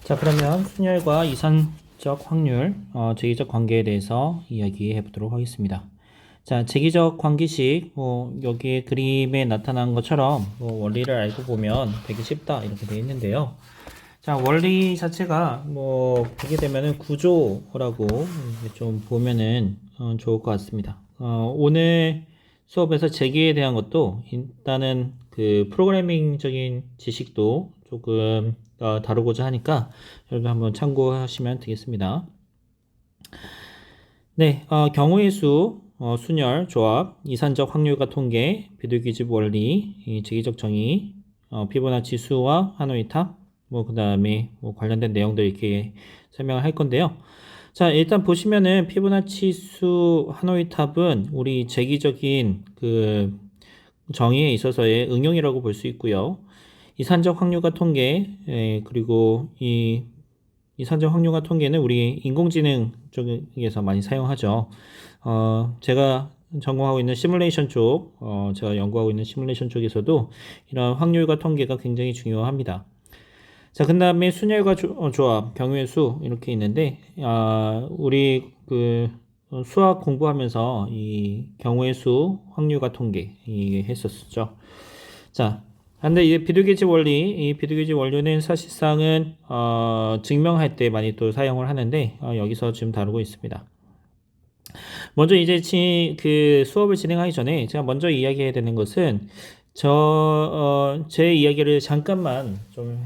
자, 그러면 순열과 이산적 확률, 제기적 관계에 대해서 이야기해 보도록 하겠습니다. 자, 제기적 관계식, 여기 그림에 나타난 것처럼 원리를 알고 보면 되게 쉽다 이렇게 되어 있는데요. 자, 원리 자체가 보게 되면은 구조라고 좀 보면은 좋을 것 같습니다. 오늘 수업에서 제기에 대한 것도 일단은 그 프로그래밍적인 지식도 조금 다루고자 하니까 여러분 한번 참고하시면 되겠습니다. 네, 경우의 수, 순열, 조합, 이산적 확률과 통계, 비둘기집 원리, 이 제기적 정의, 피보나치 수와 하노이 탑, 그 다음에 관련된 내용들 이렇게 설명을 할 건데요. 자, 일단 보시면은 피보나치 수 하노이 탑은 우리 제기적인 그 정의에 있어서의 응용이라고 볼 수 있고요. 이산적 확률과 통계, 그리고 이 이산적 확률과 통계는 우리 인공지능 쪽에서 많이 사용하죠. 제가 전공하고 있는 시뮬레이션 쪽, 제가 연구하고 있는 시뮬레이션 쪽에서도 이런 확률과 통계가 굉장히 중요합니다. 자, 그 다음에 순열과 조합, 경우의 수 이렇게 있는데, 우리 그 수학 공부하면서 이 경우의 수, 확률과 통계 이 했었죠. 자, 근데 이 비둘기집 원리, 이 비둘기집 원리는 사실상은 증명할 때 많이 또 사용을 하는데 여기서 지금 다루고 있습니다. 먼저 이제 그 수업을 진행하기 전에 제가 먼저 이야기해야 되는 것은 제 이야기를 잠깐만 좀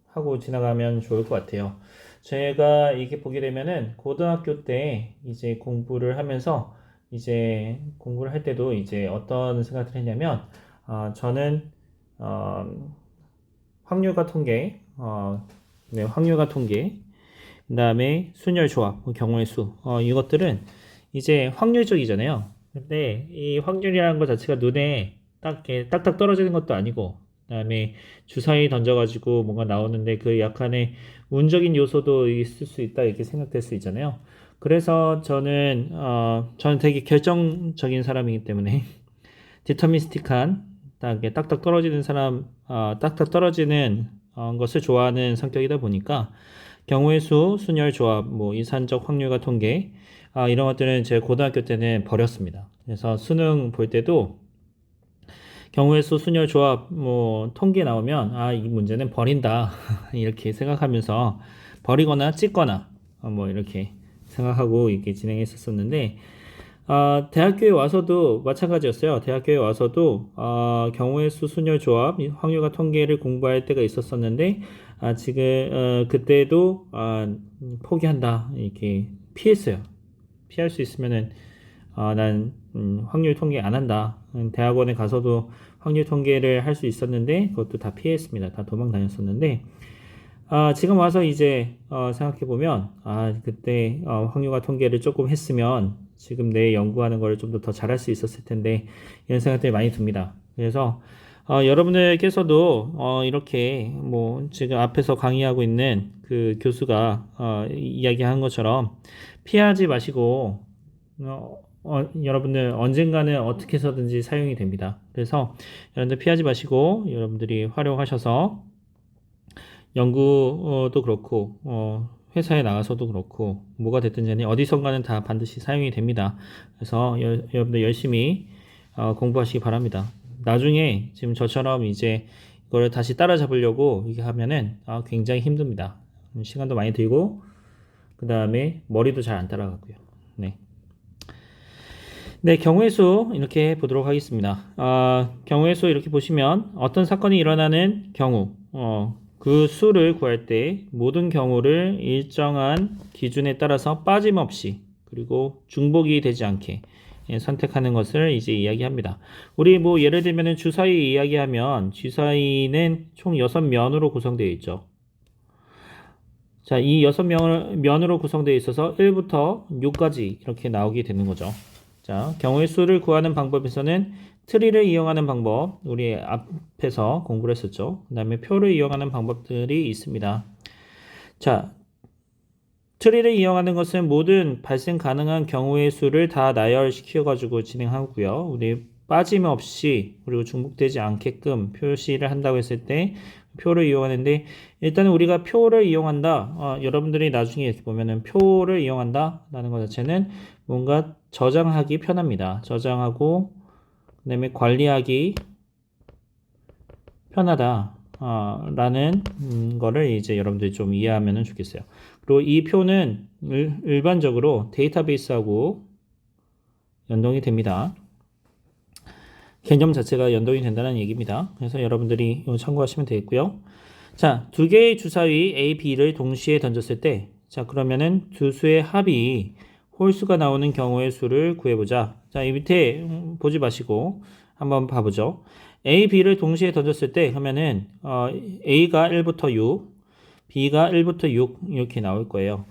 하고 지나가면 좋을 것 같아요. 제가 이게 보게 되면은 고등학교 때 이제 공부를 하면서 이제 공부를 할 때도 이제 어떤 생각을 했냐면 저는 확률과 통계, 네, 확률과 통계, 그 다음에 순열 조합, 경우의 수, 이것들은 이제 확률적이잖아요. 근데 이 확률이라는 것 자체가 눈에 딱 이렇게 딱딱 떨어지는 것도 아니고, 그 다음에 주사위 던져가지고 뭔가 나오는데 그 약간의 운적인 요소도 있을 수 있다 이렇게 생각될 수 있잖아요. 그래서 저는 되게 결정적인 사람이기 때문에 디터미스틱한 딱딱 떨어지는 딱딱 떨어지는 것을 좋아하는 성격이다 보니까 경우의 수, 순열 조합, 이산적 확률과 통계 이런 것들은 제 고등학교 때는 버렸습니다. 그래서 수능 볼 때도 경우의 수, 순열 조합, 통계 나오면 이 문제는 버린다 이렇게 생각하면서 버리거나 찍거나 이렇게 생각하고 이렇게 진행했었었는데 대학교에 와서도 마찬가지였어요. 대학교에 와서도 경우의 수, 순열 조합, 확률과 통계를 공부할 때가 있었었는데 지금 그때도 포기한다 이렇게 피했어요. 피할 수 있으면은 난 확률 통계 안 한다. 대학원에 가서도 확률 통계를 할 수 있었는데 그것도 다 피했습니다. 다 도망 다녔었는데 지금 와서 이제 생각해 보면 그때 확률과 통계를 조금 했으면 지금 내 연구하는 걸 좀 더 잘할 수 있었을 텐데 이런 생각들이 많이 듭니다. 그래서 여러분들께서도 이렇게 지금 앞에서 강의하고 있는 그 교수가 이야기한 것처럼 피하지 마시고 여러분들 언젠가는 어떻게 해서든지 사용이 됩니다. 그래서 여러분들 피하지 마시고 여러분들이 활용하셔서 연구도 그렇고 회사에 나가서도 그렇고 뭐가 됐든지 간에 어디선가는 다 반드시 사용이 됩니다. 그래서 여러분들 열심히 공부하시기 바랍니다. 나중에 지금 저처럼 이제 이걸 다시 따라잡으려고 이게 하면은 굉장히 힘듭니다. 시간도 많이 들고 그 다음에 머리도 잘 안 따라가고요. 네. 네, 경우의 수 이렇게 보도록 하겠습니다. 경우의 수 이렇게 보시면 어떤 사건이 일어나는 경우, 그 수를 구할 때 모든 경우를 일정한 기준에 따라서 빠짐없이 그리고 중복이 되지 않게 선택하는 것을 이제 이야기합니다. 우리 예를 들면 주사위 이야기하면 주사위는 총 6면으로 구성되어 있죠. 자, 이 6면으로 구성되어 있어서 1부터 6까지 이렇게 나오게 되는 거죠. 자, 경우의 수를 구하는 방법에서는 트리를 이용하는 방법, 우리 앞에서 공부를 했었죠. 그 다음에 표를 이용하는 방법들이 있습니다. 자, 트리를 이용하는 것은 모든 발생 가능한 경우의 수를 다 나열시켜가지고 진행하고요. 우리 빠짐없이 그리고 중복되지 않게끔 표시를 한다고 했을 때 표를 이용하는데 일단은 우리가 표를 이용한다. 여러분들이 나중에 이렇게 보면은 표를 이용한다 라는 것 자체는 뭔가 저장하기 편합니다. 저장하고 그다음에 관리하기 편하다. 라는 거를 이제 여러분들이 좀 이해하면 좋겠어요. 그리고 이 표는 일반적으로 데이터베이스하고 연동이 됩니다. 개념 자체가 연동이 된다는 얘기입니다. 그래서 여러분들이 이거 참고하시면 되겠고요. 자, 두 개의 주사위 A, B를 동시에 던졌을 때, 자, 그러면은 두 수의 합이 홀수가 나오는 경우의 수를 구해보자. 자, 이 밑에 보지 마시고 한번 봐보죠. A, B를 동시에 던졌을 때 하면은 A가 1부터 6, B가 1부터 6 이렇게 나올 거예요.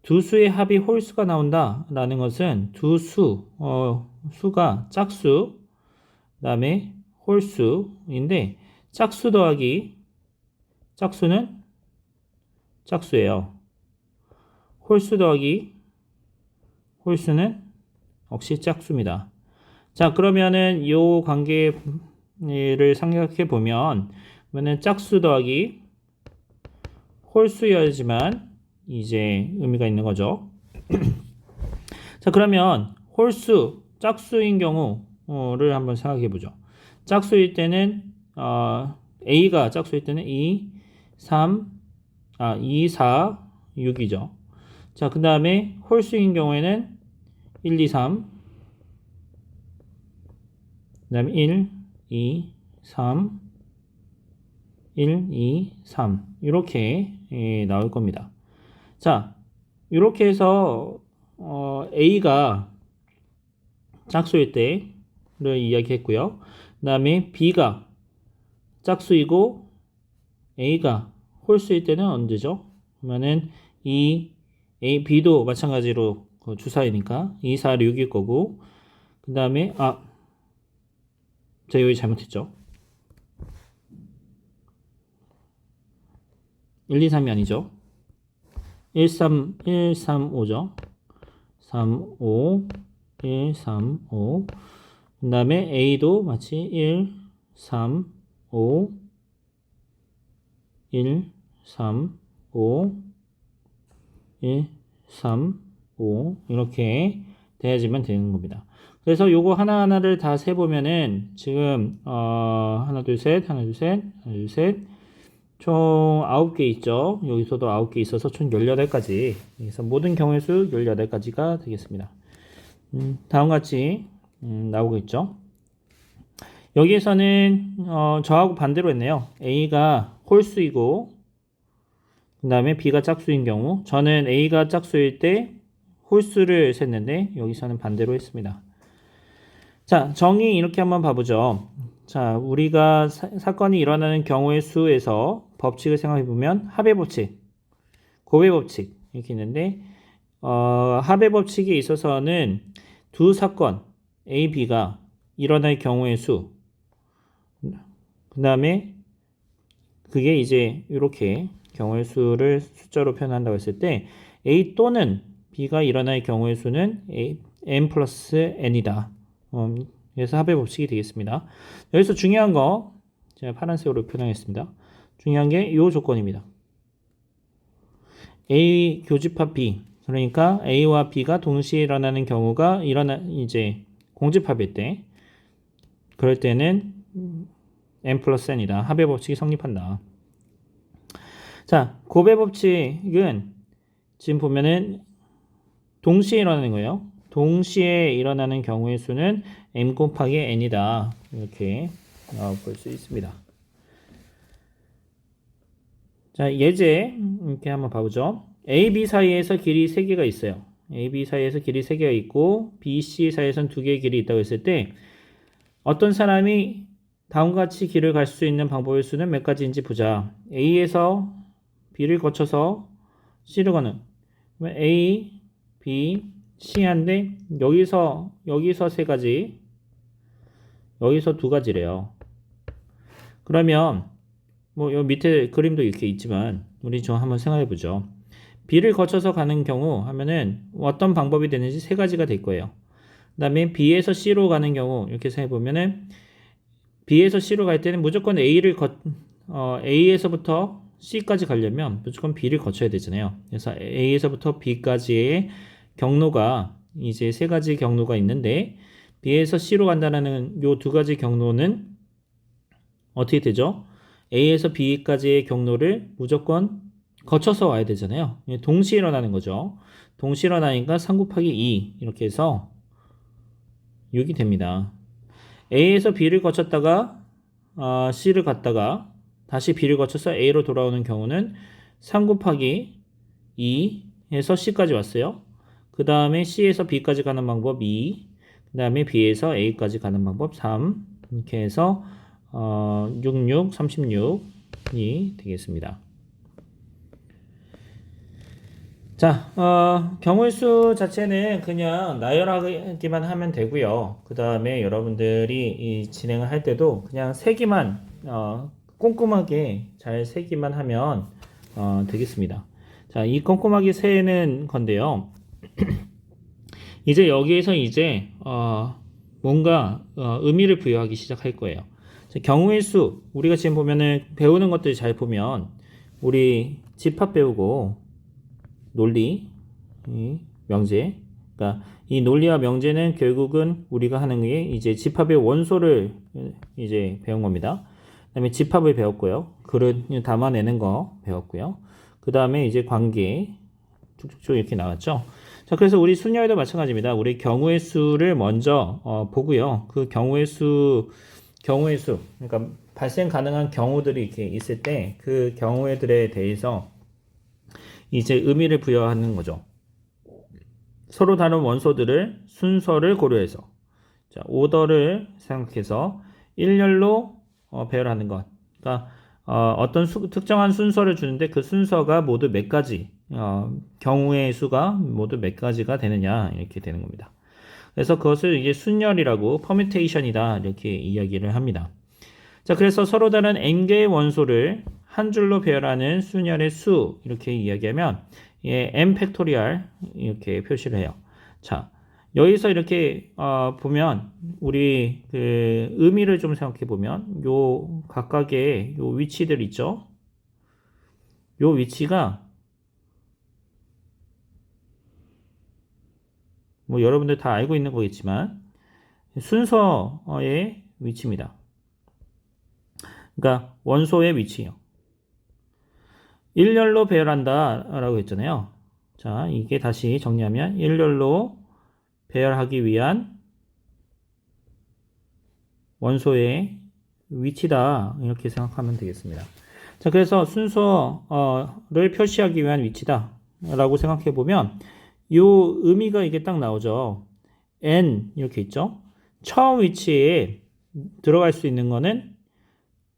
두 수의 합이 홀수가 나온다라는 것은 두 수가 짝수, 그다음에 홀수인데 짝수 더하기 짝수는 짝수예요. 홀수 더하기 홀수는 역시 짝수입니다. 자, 그러면은 이 관계를 생각해 보면 짝수 더하기 홀수여야지만 이제 의미가 있는 거죠. 자, 그러면 홀수, 짝수인 경우를 한번 생각해 보죠. 짝수일 때는 A가 짝수일 때는 2, 4, 6이죠. 자, 그 다음에 홀수인 경우에는 1, 2, 3, 그 다음에 1, 2, 3, 1, 2, 3 이렇게 나올 겁니다. 자, 이렇게 해서 A가 짝수일 때를 이야기했고요. 그 다음에 B가 짝수이고 A가 홀수일 때는 언제죠? 그러면은 B도 마찬가지로 주사위니까 2, 4, 6일 거고 그 다음에 제가 여기 잘못했죠. 1, 2, 3이 아니죠. 1, 3, 5죠. 3, 5, 1, 3, 5. 그 다음에 A도 마치 1, 3, 5, 1, 3, 5, 1, 3, 5 이렇게 돼야지만 되는 겁니다. 그래서 요거 하나하나를 다 세보면은 지금 하나 둘 셋 하나 둘 셋 하나 둘 셋 총 9개 있죠. 여기서도 9개 있어서 총 18가지. 그래서 모든 경우의 수 18가지가 되겠습니다. 다음과 같이 나오고 있죠. 여기에서는 저하고 반대로 했네요. A가 홀수이고 그 다음에 B가 짝수인 경우 저는 A가 짝수일 때 홀수를 셌는데 여기서는 반대로 했습니다. 자, 정의 이렇게 한번 봐보죠. 자, 우리가 사건이 일어나는 경우의 수에서 법칙을 생각해 보면 합의 법칙, 고배 법칙 이렇게 있는데 합의 법칙에 있어서는 두 사건 A, B가 일어날 경우의 수, 그 다음에 그게 이제 이렇게 경우의 수를 숫자로 표현한다고 했을 때 A 또는 B가 일어날 경우의 수는 n 플러스 n이다. 그래서 합의 법칙이 되겠습니다. 여기서 중요한 거 제가 파란색으로 표현하겠습니다. 중요한 게 이 조건입니다. A 교집합 B 그러니까 A와 B가 동시에 일어나는 경우가 이제 공집합일 때 그럴 때는 n 플러스 n이다. 합의 법칙이 성립한다. 자, 고배 법칙은 지금 보면은 동시에 일어나는 거예요. 동시에 일어나는 경우의 수는 m 곱하기 n이다. 이렇게 볼 수 있습니다. 자, 예제 이렇게 한번 봐보죠. A, B 사이에서 길이 3개가 있어요. A, B 사이에서 길이 3개가 있고 B, C 사이에서는 2개의 길이 있다고 했을 때 어떤 사람이 다음과 같이 길을 갈 수 있는 방법의 수는 몇 가지인지 보자. A에서 B를 거쳐서 C를 가는 A, B, C한데 여기서 3가지 여기서 2가지래요. 그러면 뭐 요 밑에 그림도 이렇게 있지만 우리 좀 한번 생각해 보죠. B를 거쳐서 가는 경우 하면은 어떤 방법이 되는지 3가지가 될 거예요. 다음에 B에서 C로 가는 경우 이렇게 생각해보면은 B에서 C로 갈 때는 무조건 A에서부터 C까지 가려면 무조건 B를 거쳐야 되잖아요. 그래서 A에서부터 B까지의 경로가 이제 세 가지 경로가 있는데 B에서 C로 간다는 요 두 가지 경로는 어떻게 되죠? A에서 B까지의 경로를 무조건 거쳐서 와야 되잖아요. 동시에 일어나는 거죠. 동시에 일어나니까 3 곱하기 2 이렇게 해서 6이 됩니다. A에서 B를 거쳤다가 C를 갔다가 다시 B를 거쳐서 A로 돌아오는 경우는 3 곱하기 2에서 C까지 왔어요. 그 다음에 C에서 B까지 가는 방법 2, 그 다음에 B에서 A까지 가는 방법 3 이렇게 해서 66, 36이 되겠습니다. 자, 경우의 수 자체는 그냥 나열하기만 하면 되고요. 그 다음에 여러분들이 이 진행을 할 때도 그냥 세기만 꼼꼼하게 잘 세기만 하면 되겠습니다. 자, 이 꼼꼼하게 세는 건데요. 이제 여기에서 이제 뭔가 의미를 부여하기 시작할 거예요. 자, 경우의 수 우리가 지금 보면은 배우는 것들 잘 보면 우리 집합 배우고 논리, 명제. 그러니까 이 논리와 명제는 결국은 우리가 하는 게 이제 집합의 원소를 이제 배운 겁니다. 그다음에 집합을 배웠고요. 글을 담아내는 거 배웠고요. 그 다음에 이제 관계 쭉쭉쭉 이렇게 나왔죠. 자, 그래서 우리 순열도 마찬가지입니다. 우리 경우의 수를 먼저 보고요. 그 경우의 수, 그러니까 발생 가능한 경우들이 이렇게 있을 때 그 경우들에 대해서 이제 의미를 부여하는 거죠. 서로 다른 원소들을 순서를 고려해서 자, 오더를 생각해서 일렬로 배열하는 것. 그러니까 어떤 특정한 순서를 주는데 그 순서가 모두 몇 가지 경우의 수가 모두 몇 가지가 되느냐 이렇게 되는 겁니다. 그래서 그것을 이제 순열이라고 퍼뮤테이션이다 이렇게 이야기를 합니다. 자, 그래서 서로 다른 n개의 원소를 한 줄로 배열하는 순열의 수 이렇게 이야기하면 n 팩토리얼 이렇게 표시를 해요. 자, 여기서 이렇게 보면 우리 그 의미를 좀 생각해 보면 요 각각의 요 위치들 있죠. 요 위치가 뭐 여러분들 다 알고 있는 거겠지만 순서의 위치입니다. 그러니까 원소의 위치요. 일렬로 배열한다 라고 했잖아요. 자, 이게 다시 정리하면 일렬로 배열하기 위한 원소의 위치다 이렇게 생각하면 되겠습니다. 자, 그래서 순서를 표시하기 위한 위치다 라고 생각해 보면 요 의미가 이게 딱 나오죠. n 이렇게 있죠. 처음 위치에 들어갈 수 있는 거는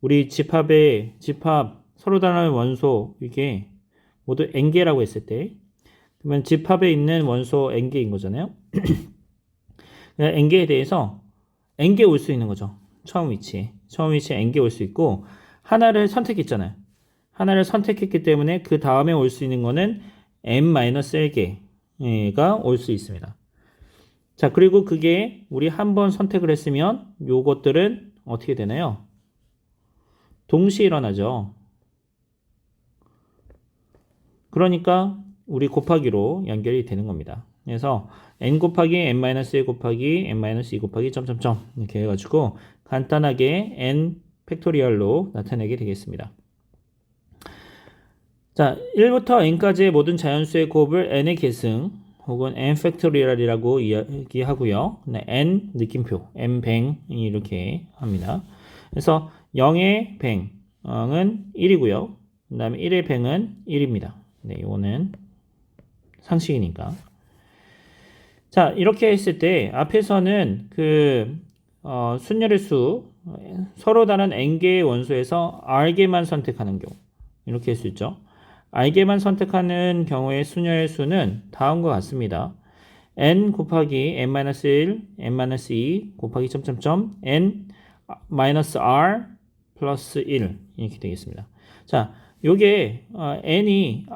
우리 집합 서로 다른 원소 이게 모두 n개라고 했을 때 그러면 집합에 있는 원소 n개인 거잖아요. n개에 대해서 n개 올 수 있는 거죠. 처음 위치에 n개 올 수 있고 하나를 선택했잖아요. 하나를 선택했기 때문에 그 다음에 올 수 있는 거는 n-1개가 올 수 있습니다. 자, 그리고 그게 우리 한 번 선택을 했으면 요것들은 어떻게 되나요? 동시에 일어나죠. 그러니까 우리 곱하기로 연결이 되는 겁니다. 그래서 n 곱하기 n-1 곱하기 n-2 곱하기 점점점 이렇게 해가지고 간단하게 n 팩토리얼로 나타내게 되겠습니다. 자, 1부터 n까지의 모든 자연수의 곱을 n의 계승 혹은 n 팩토리얼이라고 이야기하고요. 네, n 느낌표, n 뱅 이렇게 합니다. 그래서 0의 뱅은 1이고요. 그 다음에 1의 뱅은 1입니다. 네, 이거는 상식이니까. 자, 이렇게 했을 때 앞에서는 그 순열의 수 서로 다른 n개의 원소에서 r개만 선택하는 경우 이렇게 할 수 있죠. r개만 선택하는 경우의 순열의 수는 다음과 같습니다. n 곱하기 n-1, n-2 곱하기 점점점 n-r 플러스 1 이렇게 되겠습니다. 자, 요게 n이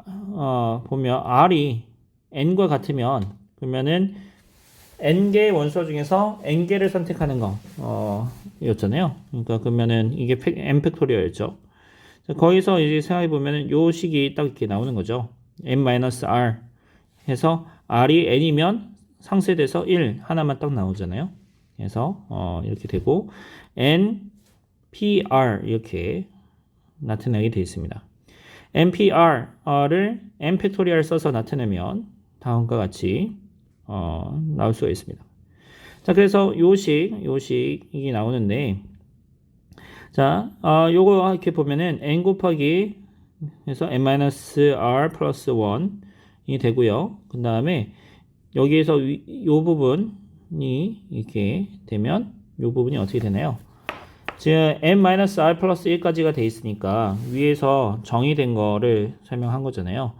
보면 r이 n과 같으면 그러면은 n개의 원소 중에서 n개를 선택하는 거 였잖아요. 그러니까 그러면은 이게 n 팩토리얼이죠. 자, 거기서 이제 생각해 보면은 요 식이 딱 이렇게 나오는 거죠. n-r 해서 r이 n이면 상쇄돼서 1 하나만 딱 나오잖아요. 그래서 이렇게 되고 n pr 이렇게 나타나게 되어 있습니다. npr를 n 팩토리얼 써서 나타내면 다음과 같이 나올 수가 있습니다. 자, 그래서 요식이 나오는데, 자, 요거 이렇게 보면은 n 곱하기 해서 n-r 플러스 1이 되고요. 그 다음에 여기에서 요 부분이 이렇게 되면 요 부분이 어떻게 되나요? 지금 n-r 플러스 1까지가 돼 있으니까 위에서 정의된 거를 설명한 거잖아요.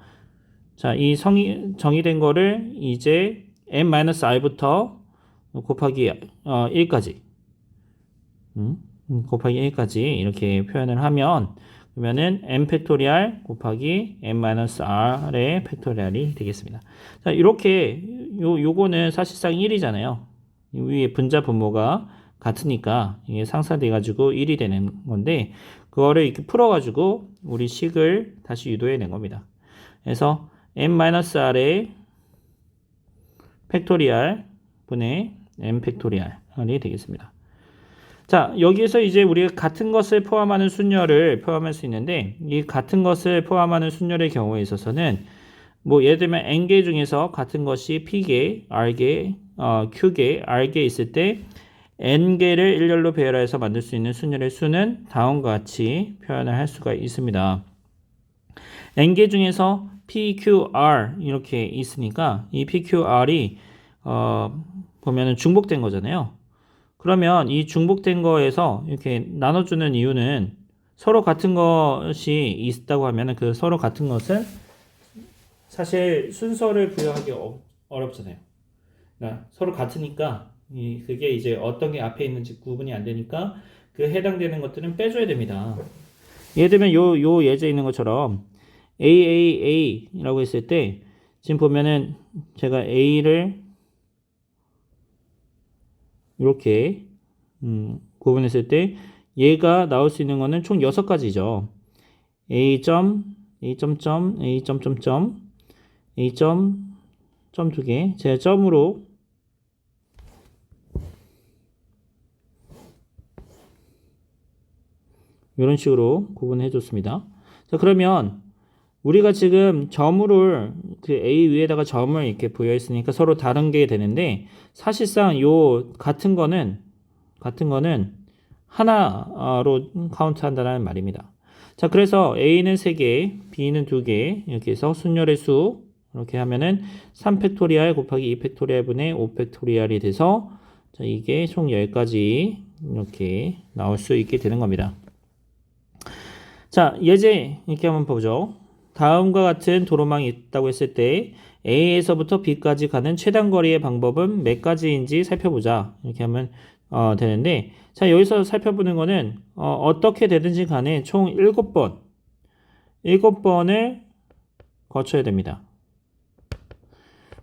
자, 이 정의된 거를 이제 n-r부터 곱하기 1까지 곱하기 1까지 이렇게 표현을 하면 그러면은 n 팩토리얼 곱하기 n-r의 팩토리얼이 되겠습니다. 자, 이렇게 요거는 사실상 1이잖아요. 위에 분자 분모가 같으니까 이게 상쇄돼 가지고 1이 되는 건데 그거를 이렇게 풀어 가지고 우리 식을 다시 유도해 낸 겁니다. 그래서 n-r의 팩토리얼 분의 n 팩토리얼이 되겠습니다. 자, 여기에서 이제 우리가 같은 것을 포함하는 순열을 포함할 수 있는데 이 같은 것을 포함하는 순열의 경우에 있어서는 뭐 예를 들면 n개 중에서 같은 것이 p개, r개, q개, r개 있을 때 n개를 일렬로 배열해서 만들 수 있는 순열의 수는 다음과 같이 표현을 할 수가 있습니다. n개 중에서 p, q, r 이렇게 있으니까 이 p, q, r이 보면은 중복된 거잖아요. 그러면 이 중복된 거에서 이렇게 나눠주는 이유는 서로 같은 것이 있다고 하면 그 서로 같은 것은 사실 순서를 부여하기 어렵잖아요. 그러니까 서로 같으니까 그게 이제 어떤 게 앞에 있는지 구분이 안 되니까 그 해당되는 것들은 빼줘야 됩니다. 예를 들면 요 예제에 있는 것처럼 AAA라고 했을 때 지금 보면은 제가 A를 이렇게 구분했을 때 얘가 나올 수 있는 거는 총 6가지죠. A 점, A 점 점, A 점 점 점, A 점, 점 2개. 제가 점으로 이런 식으로 구분해 줬습니다. 자, 그러면 우리가 지금 점을 그 A 위에다가 점을 이렇게 부여했으니까 서로 다른 게 되는데 사실상 요 같은 거는 하나로 카운트한다는 말입니다. 자, 그래서 A는 3개, B는 2개 이렇게 해서 순열의 수 이렇게 하면은 3팩토리얼 곱하기 2팩토리얼 분의 5팩토리얼이 돼서 자, 이게 총 10가지 이렇게 나올 수 있게 되는 겁니다. 자, 예제 이렇게 한번 보죠. 다음과 같은 도로망이 있다고 했을 때 A에서부터 B까지 가는 최단 거리의 방법은 몇 가지인지 살펴보자. 이렇게 하면 되는데 자, 여기서 살펴보는 거는 어떻게 되든지 간에 총 7번을 거쳐야 됩니다.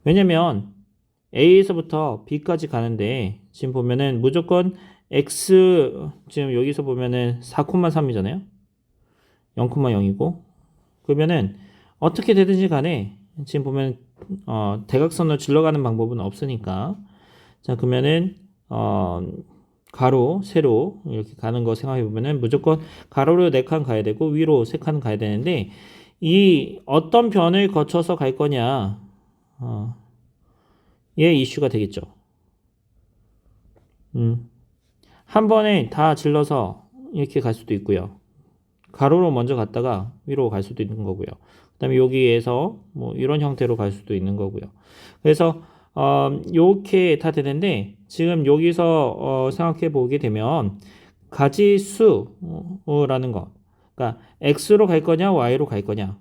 왜냐면 A에서부터 B까지 가는데 지금 보면은 무조건 X 지금 여기서 보면은 4,3이잖아요. 0,0이고 그러면은 어떻게 되든지 간에 지금 보면 대각선을 질러가는 방법은 없으니까 자, 그러면은 가로, 세로 이렇게 가는 거 생각해 보면은 무조건 가로로 4칸 가야 되고 위로 3칸 가야 되는데 이 어떤 변을 거쳐서 갈 거냐 얘 이슈가 되겠죠. 한 번에 다 질러서 이렇게 갈 수도 있고요. 가로로 먼저 갔다가 위로 갈 수도 있는 거고요. 그 다음에 여기에서 뭐 이런 형태로 갈 수도 있는 거고요. 그래서 이렇게 다 되는데 지금 여기서 생각해 보게 되면 가지수라는 거 그러니까 x로 갈 거냐 y로 갈 거냐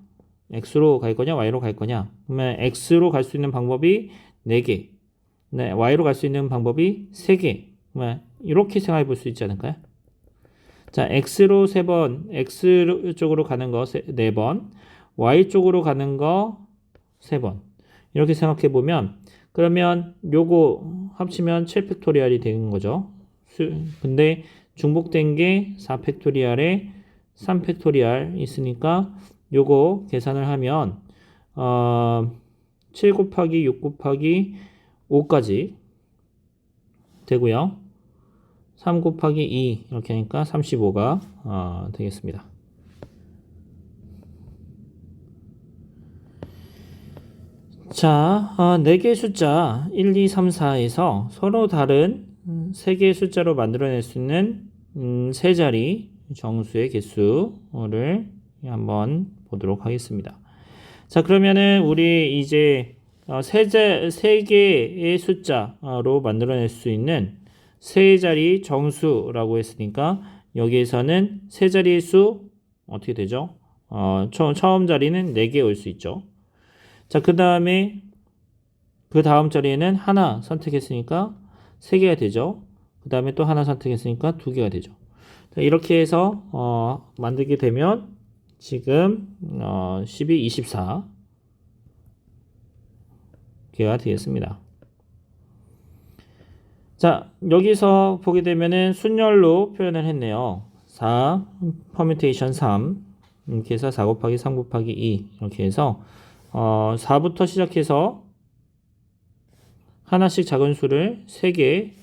x로 갈 거냐 y로 갈 거냐 그러면 x로 갈 수 있는 방법이 4개 네, y로 갈 수 있는 방법이 3개 이렇게 생각해 볼 수 있지 않을까요? 자, x로 3번, x 쪽으로 가는 거 4번, y 쪽으로 가는 거 3번. 이렇게 생각해 보면 그러면 요거 합치면 7팩토리얼이 되는 거죠. 근데 중복된 게 4팩토리얼에 3팩토리얼 있으니까 요거 계산을 하면 7 곱하기 6 곱하기 5까지 되고요. 3 곱하기 2 이렇게 하니까 35가 되겠습니다. 자, 4개의 숫자 1, 2, 3, 4에서 서로 다른 3개의 숫자로 만들어낼 수 있는 세 자리 정수의 개수를 한번 보도록 하겠습니다. 자, 그러면은 우리 이제 세 개의 숫자로 만들어낼 수 있는 세 자리 정수라고 했으니까 여기에서는 세 자리의 수 어떻게 되죠? 처음 자리는 4개 올 수 있죠. 자, 그 다음 자리에는 하나 선택했으니까 3개가 되죠. 그 다음에 또 하나 선택했으니까 2개가 되죠. 자, 이렇게 해서 만들게 되면 지금 12, 24 개가 되겠습니다. 자, 여기서 보게 되면은 순열로 표현을 했네요. 4, 퍼뮤테이션 3 이렇게 해서 4 곱하기 3 곱하기 2 이렇게 해서 4부터 시작해서 하나씩 작은 수를 3개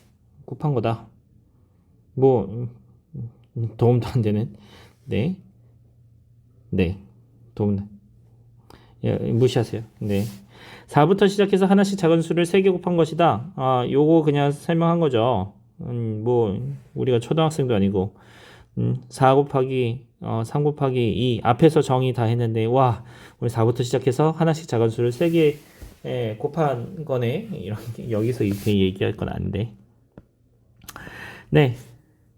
곱한 거다. 뭐 도움도 안 되는. 네. 도움. 무시하세요. 네. 4부터 시작해서 하나씩 작은 수를 3개 곱한 것이다. 요거 그냥 설명한 거죠. 뭐 우리가 초등학생도 아니고 4 곱하기 3 곱하기 2 앞에서 정의 다 했는데 와 우리 4부터 시작해서 하나씩 작은 수를 3개 곱한 거네. 이렇게 여기서 이렇게 얘기할 건 아닌데. 네.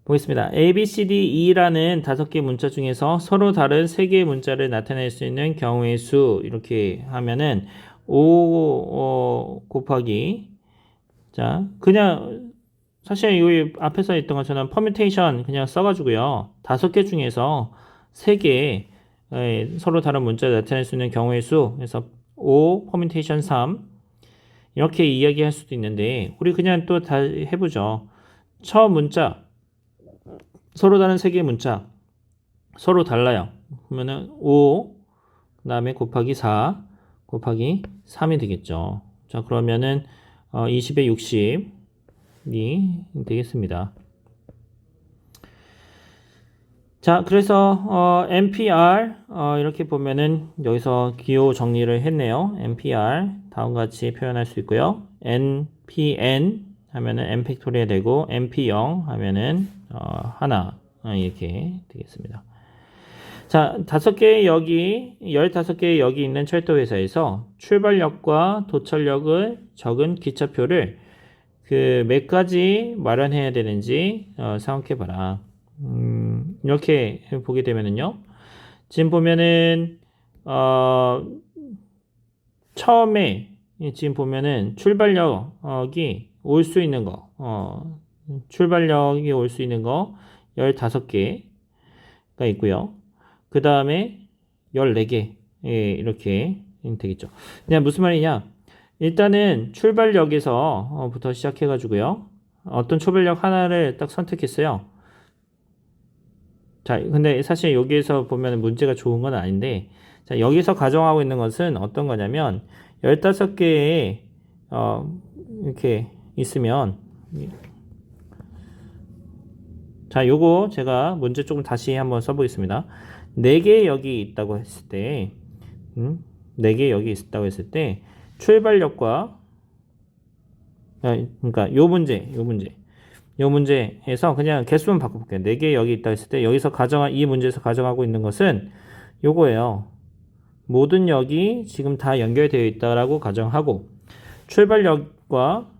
보겠습니다. A, B, C, D, E라는 5개의 문자 중에서 서로 다른 3개의 문자를 나타낼 수 있는 경우의 수 이렇게 하면은 5 곱하기 자 그냥 사실 여기 앞에서 했던 것처럼 퍼뮤테이션 그냥 써가지고요. 5개 중에서 3개 서로 다른 문자를 나타낼 수 있는 경우의 수 그래서 5 퍼뮤테이션 3 이렇게 이야기할 수도 있는데 우리 그냥 또 다 해보죠. 처음 문자 서로 다른 3개의 문자 서로 달라요. 그러면은 5 그 다음에 곱하기 4 곱하기 3이 되겠죠. 자 그러면은 20에 60이 되겠습니다. 자 그래서 NPR 이렇게 보면은 여기서 기호 정리를 했네요. NPR 다음과 같이 표현할 수 있고요. NPN 하면은 n 팩토리얼 되고 NP0 하면은 하나 이렇게 되겠습니다. 자, 15개의 역이 15개의 역이 있는 철도 회사에서 출발역과 도착역을 적은 기차표를 그 몇 가지 마련해야 되는지 생각해 봐라. 이렇게 보게 되면은요. 지금 보면은 처음에 지금 보면은 출발역이 올 수 있는 거 출발역이 올 수 있는 거 15개가 있고요. 그 다음에 14개 이렇게 되겠죠. 그냥 무슨 말이냐 일단은 출발역에서 부터 시작해 가지고요. 어떤 출발역 하나를 딱 선택했어요. 자 근데 사실 여기에서 보면 문제가 좋은 건 아닌데 자 여기서 가정하고 있는 것은 어떤 거냐면 15개의 이렇게 있으면 자 요거 제가 문제 조금 다시 한번 써보겠습니다. 4개의 역이 있다고 했을 때 4개의 역이 있다고 했을 때 출발역과 그러니까 요 문제에서 그냥 개수만 바꿔볼게요. 4개의 역이 있다고 했을 때 여기서 이 문제에서 가정하고 있는 것은 요거예요. 모든 역이 지금 다 연결되어 있다라고 가정하고 출발역과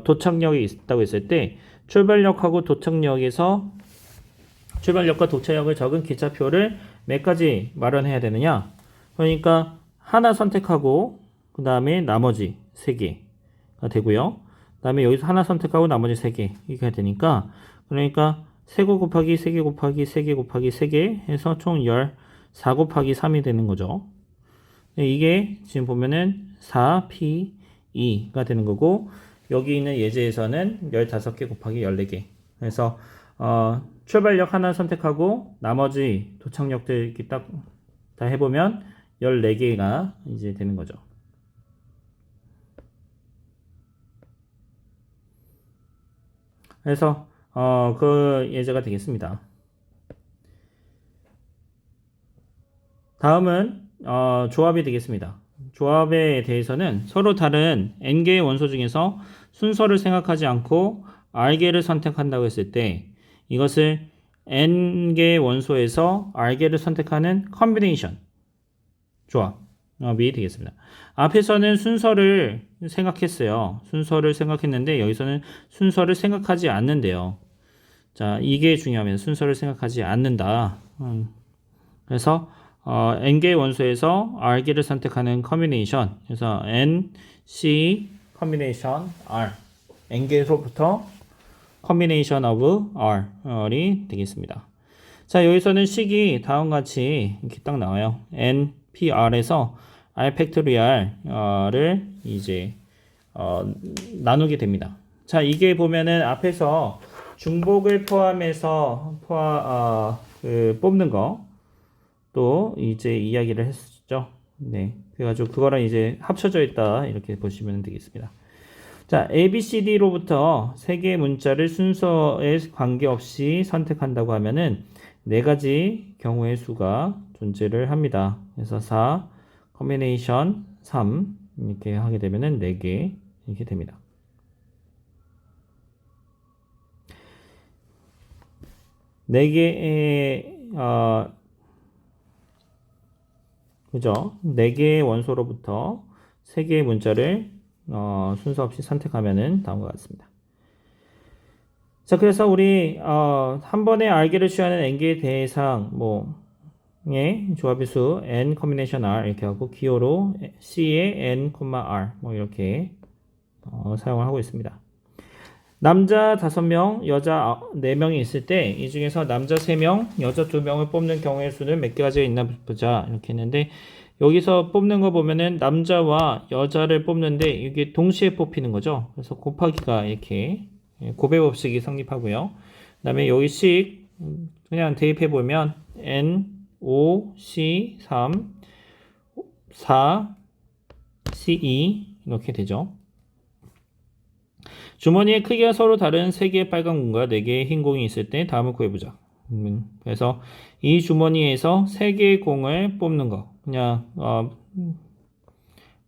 도착역이 있다고 했을 때 출발역하고 도착역에서 출발역과 도착역을 적은 기차표를 몇 가지 마련해야 되느냐? 그러니까 하나 선택하고 그 다음에 나머지 3개가 되고요. 그 다음에 여기서 하나 선택하고 나머지 3개 이렇게 되니까 그러니까 3개 곱하기 3개 곱하기 3개 곱하기 3개 해서 총 14 곱하기 3이 되는 거죠. 이게 지금 보면은 4P 2가 되는 거고, 여기 있는 예제에서는 15개 곱하기 14개. 그래서 출발역 하나 선택하고 나머지 도착역들 이렇게 딱 다 해보면 14개가 이제 되는 거죠. 그래서 그 예제가 되겠습니다. 다음은 조합이 되겠습니다. 조합에 대해서는 서로 다른 n개의 원소 중에서 순서를 생각하지 않고 r개를 선택한다고 했을 때 이것을 n개의 원소에서 r개를 선택하는 컨비네이션 조합이 되겠습니다. 앞에서는 순서를 생각했어요. 순서를 생각했는데 여기서는 순서를 생각하지 않는데요. 자, 이게 중요합니다. 순서를 생각하지 않는다. 그래서 n개의 원소에서 r개를 선택하는 커뮤니케이션. 그래서 n, c, 커뮤니케이션, r. n개로부터 combination of r이 되겠습니다. 자, 여기서는 식이 다음과 같이 이렇게 딱 나와요. npr에서 r 팩토리얼을 이제 나누게 됩니다. 자, 이게 보면은 앞에서 중복을 포함해서 뽑는 거 또 이제 이야기를 했었죠. 네, 그래가지고 그거랑 이제 합쳐져 있다 이렇게 보시면 되겠습니다. 자, ABCD로부터 세 개의 문자를 순서에 관계없이 선택한다고 하면은 네 가지 경우의 수가 존재를 합니다. 그래서 4, 커뮤니케이션 3 이렇게 하게 되면은 4개 이렇게 됩니다. 네 개의 그죠? 4개의 원소로부터 3개의 문자를 순서 없이 선택하면은 다음과 같습니다. 자, 그래서 우리 한 번에 r개를 취하는 n개의 대상 의 조합의 수 n 커뮤니케이션 r 이렇게 하고 기호로 c의 n, r 이렇게 사용을 하고 있습니다. 남자 5명, 여자 4명이 있을 때 이 중에서 남자 3명, 여자 2명을 뽑는 경우의 수는 몇 개가 있나 보자 이렇게 했는데 여기서 뽑는 거 보면은 남자와 여자를 뽑는데 이게 동시에 뽑히는 거죠. 그래서 곱하기가 이렇게 고배법칙이 성립하고요. 그 다음에 여기 식 그냥 대입해 보면 n, 5, c, 3, 4, c, 2 이렇게 되죠. 주머니의 크기가 서로 다른 3개의 빨간 공과 4개의 흰 공이 있을 때 다음을 구해보자. 그래서 이 주머니에서 3개의 공을 뽑는 거. 그냥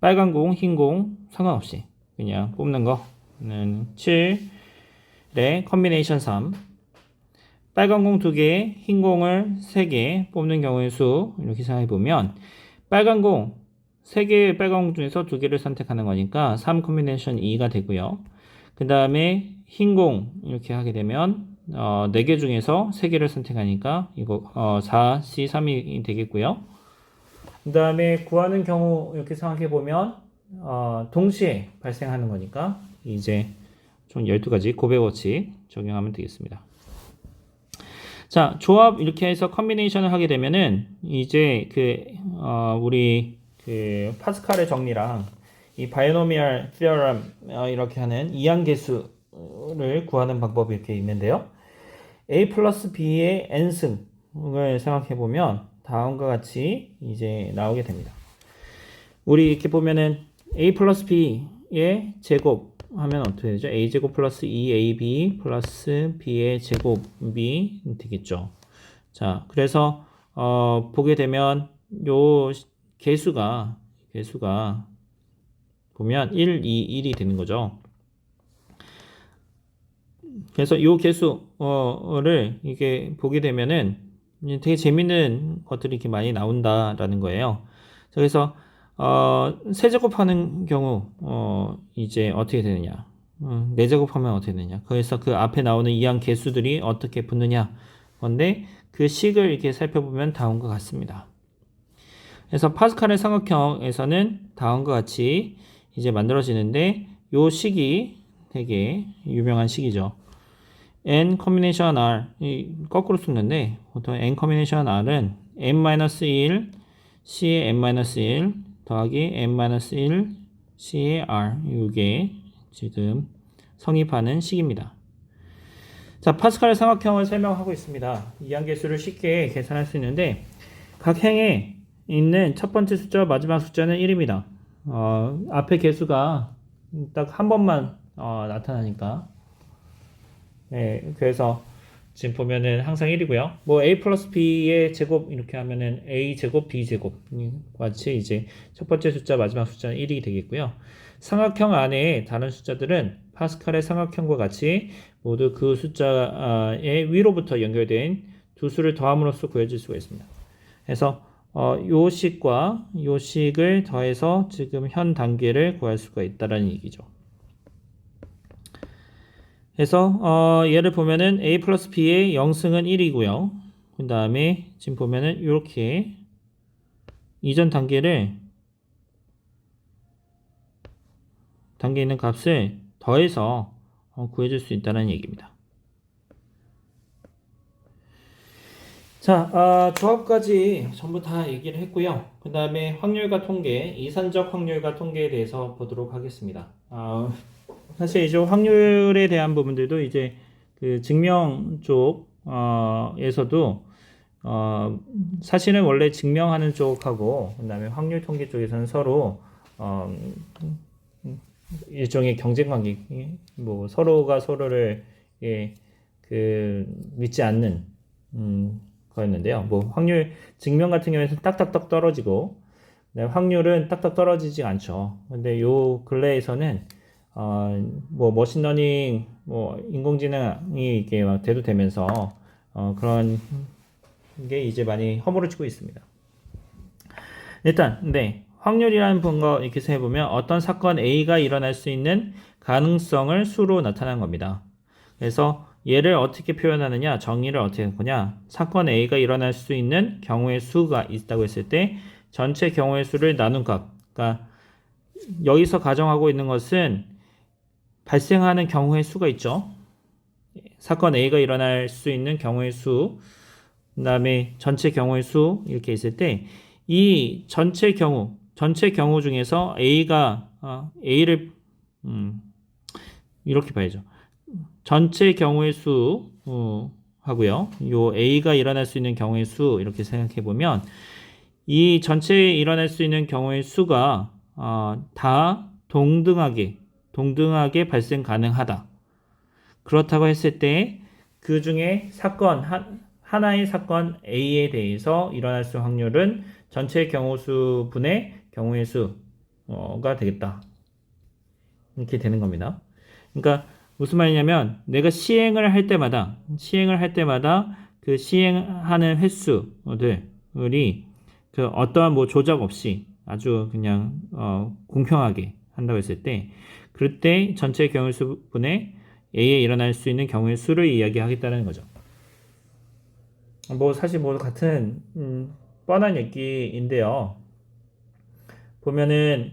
빨간 공, 흰 공 상관없이 그냥 뽑는 거는 7의 컨비네이션 3. 빨간 공 2개, 흰 공을 3개 뽑는 경우의 수 이렇게 생각해보면 빨간 공 3개의 빨간 공 중에서 2개를 선택하는 거니까 3 컨비네이션 2가 되고요. 그 다음에 흰 공 이렇게 하게 되면 4개 중에서 3개를 선택하니까 이거 4C3이 되겠고요. 그 다음에 구하는 경우 이렇게 생각해 보면 동시에 발생하는 거니까 이제 총 12가지 고배법칙 적용하면 되겠습니다. 자, 조합 이렇게 해서 컨비네이션을 하게 되면은 이제 우리 파스칼의 정리랑 이 바이노미얼 티어럼 이렇게 하는 이항계수를 구하는 방법이 이렇게 있는데요. a 플러스 b의 n승을 생각해 보면 다음과 같이 이제 나오게 됩니다. 우리 이렇게 보면은 a 플러스 b의 제곱 하면 어떻게 되죠? a제곱 플러스 2ab 플러스 b의 제곱이 되겠죠. 자, 그래서 보게 되면 요 개수가 보면 1, 2, 1이 되는 거죠. 그래서 이 개수를 이게 보게 되면은 되게 재밌는 것들이 이렇게 많이 나온다라는 거예요. 그래서 세제곱하는 경우 이제 어떻게 되느냐? 4제곱하면 어떻게 되느냐? 그래서 그 앞에 나오는 이항 개수들이 어떻게 붙느냐? 건데 그 식을 이렇게 살펴보면 다음과 같습니다. 그래서 파스칼의 삼각형에서는 다음과 같이 이제 만들어지는데 요 식이 되게 유명한 식이죠. n 커뮤니케이션 r 거꾸로 쓰는데 보통 n 커뮤니케이션 r은 n-1 c의 n-1 더하기 n-1 CAR 이게 지금 성립하는 식입니다. 자, 파스칼의 삼각형을 설명하고 있습니다. 이항계수를 쉽게 계산할 수 있는데 각 행에 있는 첫 번째 숫자와 마지막 숫자는 1입니다. 앞에 개수가 딱 한 번만 나타나니까. 네, 그래서 지금 보면은 항상 1이고요. 뭐 a 플러스 b의 제곱 이렇게 하면은 a 제곱 b 제곱 같이 이제 첫 번째 숫자 마지막 숫자는 1이 되겠고요. 삼각형 안에 다른 숫자들은 파스칼의 삼각형과 같이 모두 그 숫자의 위로부터 연결된 두 수를 더함으로써 구해질 수가 있습니다. 그래서 요 식과 요 식을 더해서 지금 현 단계를 구할 수가 있다라는 얘기죠. 그래서 얘를 보면은 a 플러스 b의 0승은 1이고요. 그 다음에 지금 보면은 이렇게 이전 단계에 있는 값을 더해서 구해줄 수 있다는 얘기입니다. 자, 조합까지 전부 다 얘기를 했고요. 그 다음에 확률과 통계, 이산적 확률과 통계에 대해서 보도록 하겠습니다. 사실 이제 확률에 대한 부분들도 이제 그 증명 쪽에서도 사실은 원래 증명하는 쪽하고 그다음에 확률 통계 쪽에서는 서로 일종의 경쟁 관계, 뭐 서로가 서로를 믿지 않는 거였는데요. 뭐 확률 증명 같은 경우에는 딱딱딱 떨어지고 확률은 딱딱 떨어지지 않죠. 근데 요 근래에서는 뭐 머신러닝, 뭐 인공지능이 이게 막 대두되면서 그런 게 이제 많이 허물어지고 있습니다. 일단, 네, 확률이라는 거 이렇게 해보면 어떤 사건 A가 일어날 수 있는 가능성을 수로 나타난 겁니다. 그래서 얘를 어떻게 표현하느냐, 정의를 어떻게 할 거냐, 사건 A가 일어날 수 있는 경우의 수가 있다고 했을 때 전체 경우의 수를 나눈 값, 그러니까 여기서 가정하고 있는 것은 발생하는 경우의 수가 있죠. 사건 A가 일어날 수 있는 경우의 수, 그 다음에 전체 경우의 수 이렇게 있을 때 이 전체 경우 중에서 A를 이렇게 봐야죠. 전체 경우의 수 하고요. 요 A가 일어날 수 있는 경우의 수 이렇게 생각해 보면 이 전체에 일어날 수 있는 경우의 수가 다 동등하게 발생 가능하다. 그렇다고 했을 때 그 중에 하나의 사건 A에 대해서 일어날 수 확률은 전체 경우수 분의 경우의 수가 되겠다. 이렇게 되는 겁니다. 그러니까 무슨 말이냐면 내가 시행을 할 때마다 그 시행하는 횟수들이 그 어떠한 뭐 조작 없이 아주 그냥 공평하게 한다고 했을 때 그럴 때 전체 경우수 분의 A에 일어날 수 있는 경우의 수를 이야기하겠다는 거죠. 뭐 사실 뭐 같은 뻔한 얘기인데요. 보면은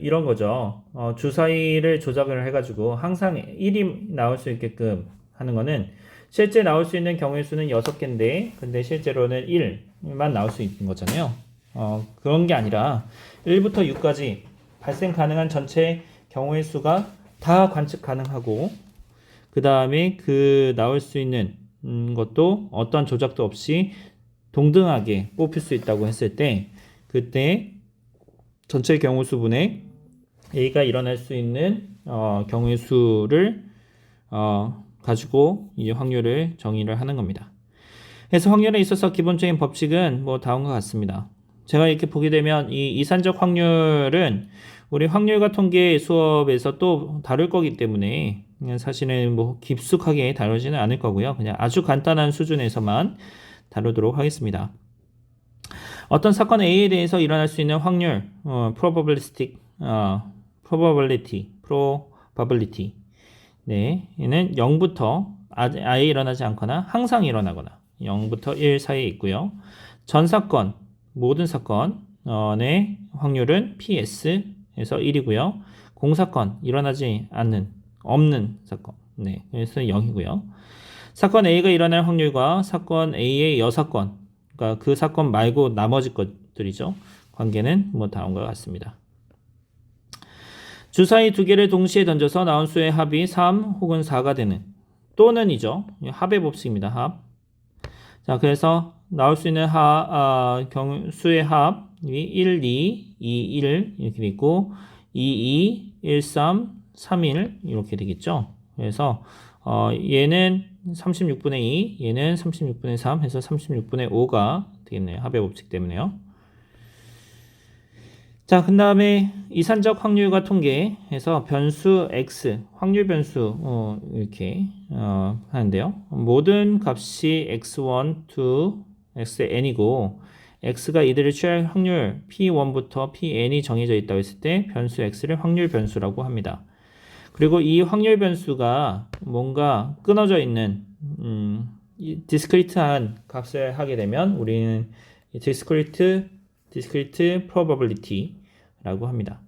이런 거죠. 주사위를 조작을 해가지고 항상 1이 나올 수 있게끔 하는 거는 실제 나올 수 있는 경우의 수는 6개인데 근데 실제로는 1만 나올 수 있는 거잖아요. 그런 게 아니라 1부터 6까지 발생 가능한 전체 경우의 수가 다 관측 가능하고 그 다음에 나올 수 있는 것도 어떠한 조작도 없이 동등하게 뽑힐 수 있다고 했을 때 그때 전체 경우 수분의 A가 일어날 수 있는 경우의 수를 가지고 이 확률을 정의를 하는 겁니다. 그래서 확률에 있어서 기본적인 법칙은 뭐 다음과 같습니다. 제가 이렇게 보게 되면 이 이산적 확률은 우리 확률과 통계 수업에서 또 다룰 거기 때문에 사실은 뭐 깊숙하게 다루지는 않을 거고요. 그냥 아주 간단한 수준에서만 다루도록 하겠습니다. 어떤 사건 A에 대해서 일어날 수 있는 확률, probability. 네, 얘는 0부터 아예 일어나지 않거나 항상 일어나거나 0부터 1 사이에 있고요. 모든 사건의 확률은 PS에서 1이고요. 공사건, 일어나지 없는 사건. 네, 그래서 0이고요. 사건 A가 일어날 확률과 사건 A의 여사건, 그러니까 그 사건 말고 나머지 것들이죠. 관계는 뭐 다음과 같습니다. 주사위 두 개를 동시에 던져서 나온 수의 합이 3 혹은 4가 되는 또는이죠. 합의 법칙입니다. 합. 자, 그래서 나올 수 있는 수의 합이 1, 2, 2, 1 이렇게 돼 있고 2, 2, 1, 3, 3, 1 이렇게 되겠죠. 그래서 얘는 36분의 2, 얘는 36분의 3 해서 36분의 5가 되겠네요. 합의 법칙 때문에요. 자, 그 다음에 이산적 확률과 통계해서 변수 x, 확률 변수 이렇게 하는데요. 모든 값이 x1, 2, xn이고 x가 이들을 취할 확률 p1부터 pn이 정해져 있다고 했을 때 변수 x를 확률 변수라고 합니다. 그리고 이 확률 변수가 뭔가 끊어져 있는 디스크리트한 값을 하게 되면 우리는 discrete probability라고 합니다.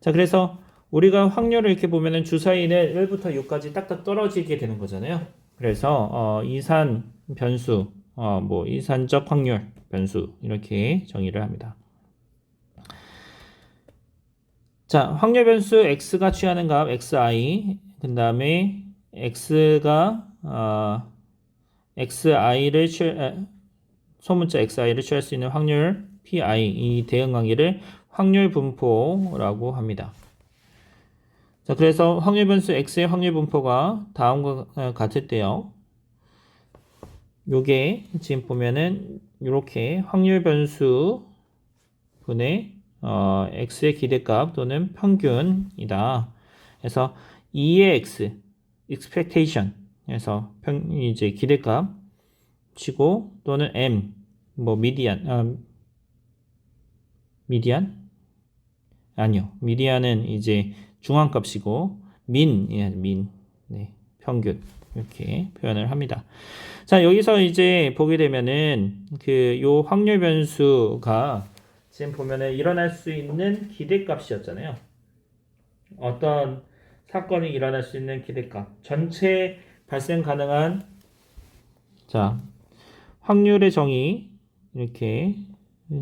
자, 그래서 우리가 확률을 이렇게 보면은 주사위는 1부터 6까지 딱딱 떨어지게 되는 거잖아요. 그래서 이산 변수, 이산적 확률 변수 이렇게 정의를 합니다. 자, 확률 변수 x가 취하는 값 xi, 그 다음에 x가 xi를 소문자 xi를 취할 수 있는 확률 pi, 이 대응 관계를 확률 분포라고 합니다. 자, 그래서 확률 변수 x의 확률 분포가 다음과 같을 때요. 요게 지금 보면은 이렇게 확률 변수 분의 x의 기대값 또는 평균이다. 그래서 2의 x, expectation, 그래서 이제 기대값 치고 또는 m, 미디안? 아니요. 미디안은 이제 중앙값이고 민, 네, 평균 이렇게 표현을 합니다. 자, 여기서 이제 보게 되면은 요 확률 변수가 지금 보면은 일어날 수 있는 기대값이었잖아요. 어떤 사건이 일어날 수 있는 기대값. 전체 발생 가능한 확률의 정의 이렇게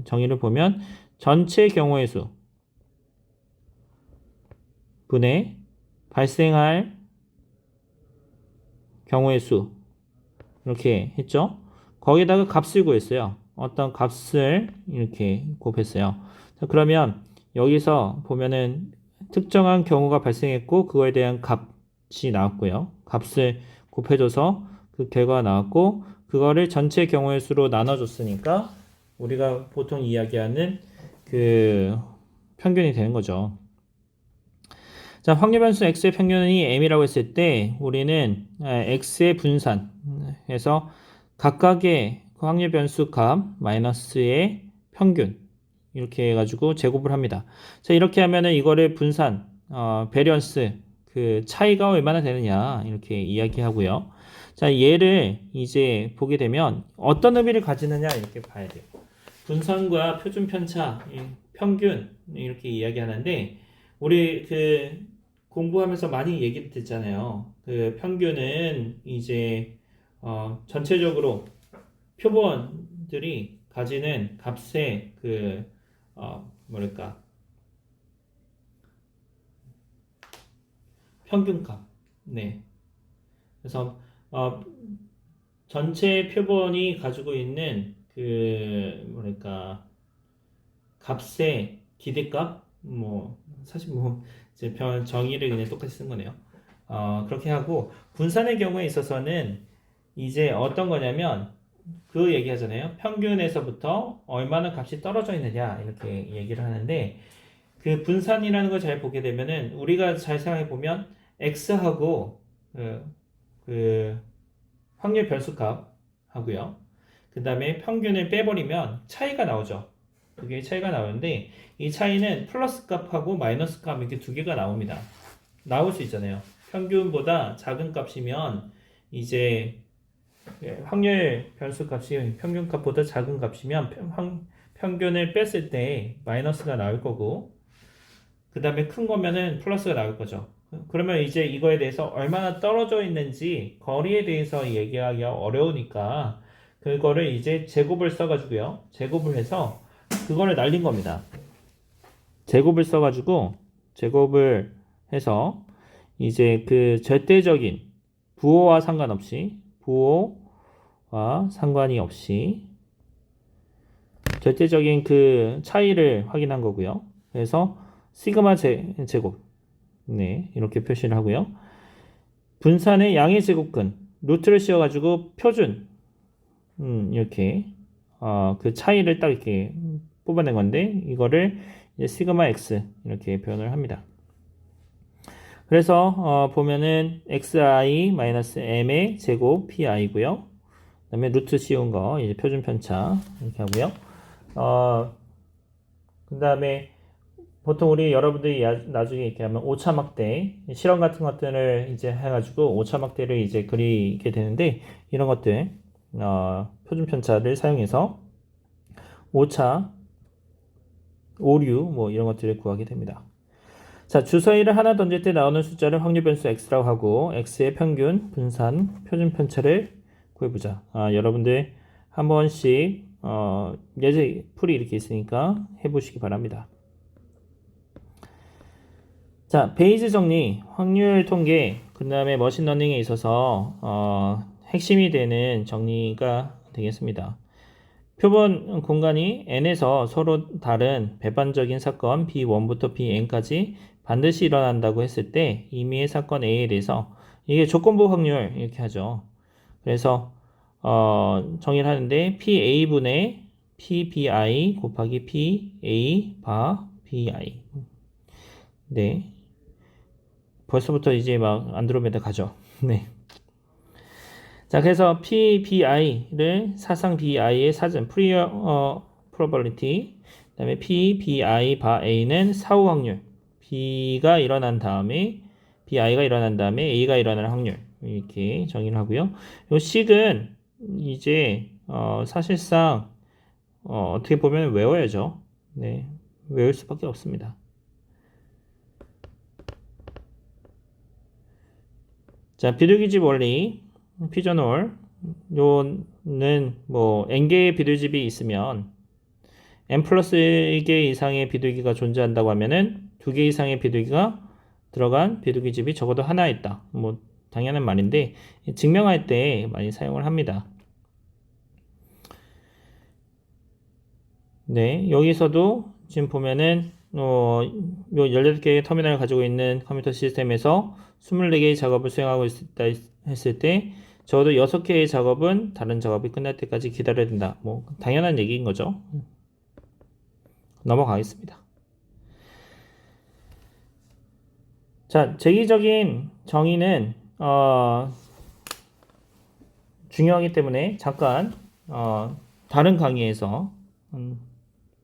정의를 보면 전체 경우의 수 분의 발생할 경우의 수 이렇게 했죠. 거기다가 값을 구했어요. 어떤 값을 이렇게 곱했어요. 자, 그러면 여기서 보면은 특정한 경우가 발생했고 그거에 대한 값이 나왔고요. 값을 곱해줘서 그 결과가 나왔고 그거를 전체 경우의 수로 나눠줬으니까 우리가 보통 이야기하는 그 평균이 되는 거죠. 자, 확률 변수 x의 평균이 m이라고 했을 때 우리는 x의 분산해서 각각의 확률 변수 값 마이너스의 평균 이렇게 해가지고 제곱을 합니다. 자, 이렇게 하면은 이거를 분산, 베리언스 그 차이가 얼마나 되느냐 이렇게 이야기하고요. 자, 얘를 이제 보게 되면 어떤 의미를 가지느냐 이렇게 봐야 돼요. 분산과 표준 편차, 평균 이렇게 이야기하는데 우리 공부하면서 많이 얘기 듣잖아요. 그 평균은 이제 전체적으로 표본들이 가지는 값의 평균값. 네. 그래서 전체 표본이 가지고 있는 값의 기대값 사실 이제 정의를 그냥 똑같이 쓴 거네요. 그렇게 하고 분산의 경우에 있어서는 이제 어떤 거냐면 그 얘기 하잖아요. 평균에서부터 얼마나 값이 떨어져 있느냐 이렇게 얘기를 하는데 그 분산이라는 걸 잘 보게 되면은 우리가 잘 생각해 보면 x하고 그 확률 변수값 하고요. 그 다음에 평균을 빼버리면 차이가 나오죠. 두 개의 차이가 나오는데 이 차이는 플러스 값하고 마이너스 값 이렇게 두 개가 나옵니다. 나올 수 있잖아요. 평균보다 작은 값이면 이제 확률 변수 값이 평균 값보다 작은 값이면 평균을 뺐을 때 마이너스가 나올 거고 그 다음에 큰 거면은 플러스가 나올 거죠. 그러면 이제 이거에 대해서 얼마나 떨어져 있는지 거리에 대해서 얘기하기가 어려우니까 그거를 이제 제곱을 써가지고요. 제곱을 해서 그거를 날린 겁니다. 제곱을 써가지고 제곱을 해서 이제 그 절대적인 부호와 상관없이 부호와 상관이 없이 절대적인 그 차이를 확인한 거고요. 그래서 시그마 제곱 네 이렇게 표시를 하고요. 분산의 양의 제곱근 루트를 씌워가지고 표준 이렇게 그 차이를 딱 이렇게 뽑아낸 건데 이거를 이제 시그마 x 이렇게 표현을 합니다. 그래서 보면은 xi-m의 제곱 pi고요. 그다음에 루트 씌운 거 이제 표준 편차 이렇게 하고요. 그다음에 보통 우리 여러분들이 나중에 이렇게 하면 오차막대 실험 같은 것들을 이제 해가지고 오차막대를 이제 그리게 되는데 이런 것들 표준 편차를 사용해서 오차, 오류 뭐 이런 것들을 구하게 됩니다. 자, 주사위를 하나 던질 때 나오는 숫자를 확률 변수 x라고 하고 x의 평균, 분산, 표준 편차를 구해보자. 여러분들 한 번씩 예제 풀이 이렇게 있으니까 해보시기 바랍니다. 자, 베이즈 정리, 확률 통계, 그 다음에 머신러닝에 있어서 핵심이 되는 정리가 되겠습니다. 표본 공간이 n에서 서로 다른 배반적인 사건 b1부터 bn까지 반드시 일어난다고 했을 때 임의의 사건 a에 대해서 이게 조건부 확률 이렇게 하죠. 그래서 정의를 하는데 pa분의 pbi 곱하기 pa 바 bi 네 벌써부터 이제 막 안드로메다 가죠. 네. 자, 그래서 PBI를 사상 BI의 사전 probability 그다음에 PBI 바 A는 사후 확률 B가 일어난 다음에 BI가 일어난 다음에 A가 일어날 확률 이렇게 정의를 하고요. 요 식은 이제 사실상 어떻게 보면 외워야죠. 네, 외울 수밖에 없습니다. 자, 비둘기집 원리 피저놀 요는 뭐 n개의 비둘기집이 있으면 n 플러스 1개 이상의 비둘기가 존재한다고 하면은 2개 이상의 비둘기가 들어간 비둘기집이 적어도 하나 있다. 뭐 당연한 말인데 증명할 때 많이 사용을 합니다. 네, 여기서도 지금 보면은 요 18개의 터미널을 가지고 있는 컴퓨터 시스템에서 24개의 작업을 수행하고 있다 했을 때 적어도 6개의 작업은 다른 작업이 끝날 때까지 기다려야 된다. 뭐 당연한 얘기인 거죠. 넘어가겠습니다. 자, 제기적인 정의는 중요하기 때문에 잠깐 다른 강의에서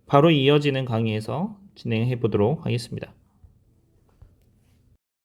바로 이어지는 강의에서 진행해 보도록 하겠습니다.